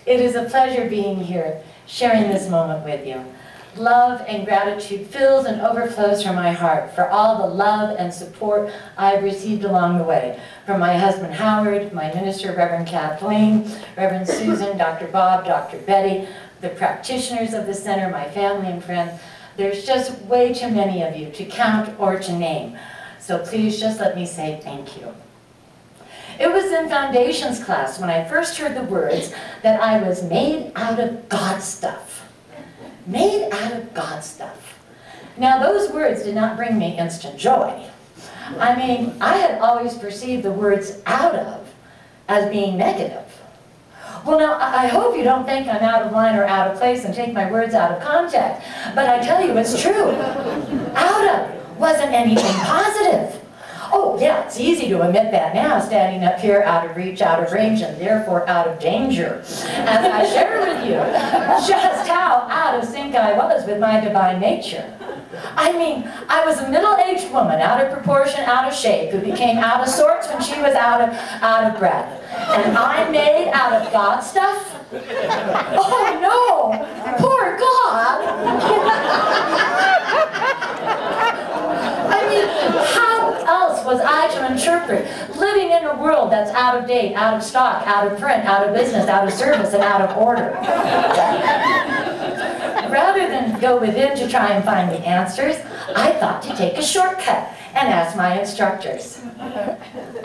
It is a pleasure being here, sharing this moment with you. Love and gratitude fills and overflows from my heart for all the love and support I've received along the way. From my husband Howard, my minister Reverend Kathleen, Reverend Susan, Dr. Bob, Dr. Betty, the practitioners of the center, my family and friends. There's just way too many of you to count or to name. So please just let me say thank you. It was in foundations class when I first heard the words that I was made out of God stuff. Made out of God stuff. Now those words did not bring me instant joy. I mean, I had always perceived the words out of as being negative. Well now, I hope you don't think I'm out of line or out of place and take my words out of context, but I tell you it's true. Out of wasn't anything positive. Oh yeah, it's easy to admit that now, standing up here out of reach, out of range, and therefore out of danger. As I share with you just how out of sync I was with my divine nature. I mean, I was a middle-aged woman, out of proportion, out of shape, who became out of sorts when she was out of breath. And I'm made out of God stuff? Oh no! Poor God! I mean, how else was I to interpret living in a world that's out of date, out of stock, out of print, out of business, out of service, and out of order? Rather than go within to try and find the answers, I thought to take a shortcut and ask my instructors.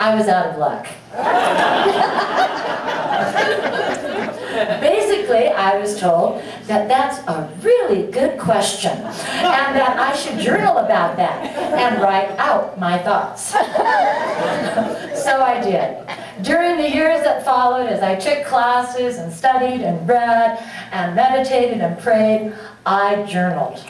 I was out of luck. Basically, I was told that that's a really good question and that I should journal about that and write out my thoughts. So I did. During the years that followed, as I took classes and studied and read and meditated and prayed, I journaled.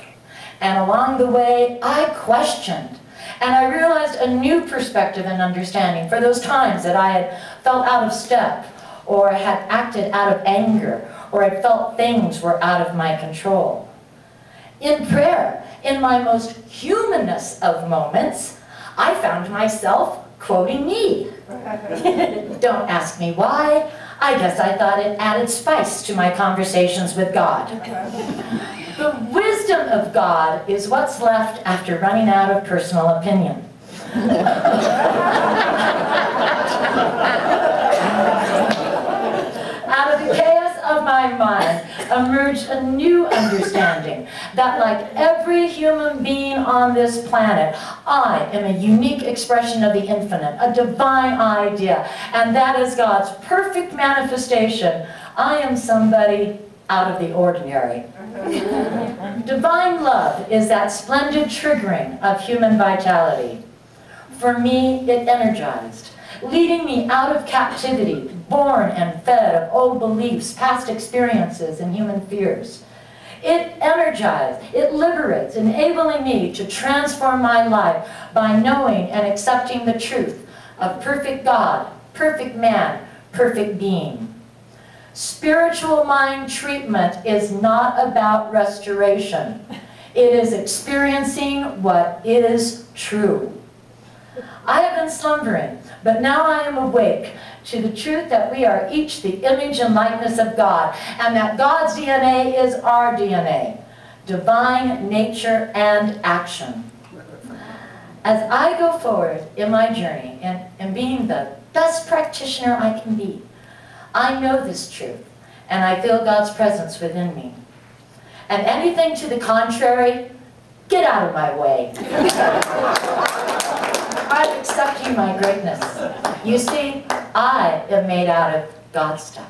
And along the way, I questioned. And I realized a new perspective and understanding for those times that I had felt out of step, or had acted out of anger, or had felt things were out of my control. In prayer, in my most humanness of moments, I found myself quoting me. Don't ask me why. I guess I thought it added spice to my conversations with God. The wisdom of God is what's left after running out of personal opinion. Out of the chaos of my mind emerged a new understanding that, like every human being on this planet, I am a unique expression of the infinite, a divine idea, and that is God's perfect manifestation. I am somebody out of the ordinary. Divine love is that splendid triggering of human vitality. For me, it energized, leading me out of captivity, born and fed of old beliefs, past experiences, and human fears. It energized, it liberates, enabling me to transform my life by knowing and accepting the truth of perfect God, perfect man, perfect being. Spiritual mind treatment is not about restoration. It is experiencing what is true. I have been slumbering, but now I am awake to the truth that we are each the image and likeness of God, and that God's DNA is our DNA, divine nature and action. As I go forward in my journey and being the best practitioner I can be, I know this truth, and I feel God's presence within me. And anything to the contrary, get out of my way. I'm accepting my greatness. You see, I am made out of God stuff.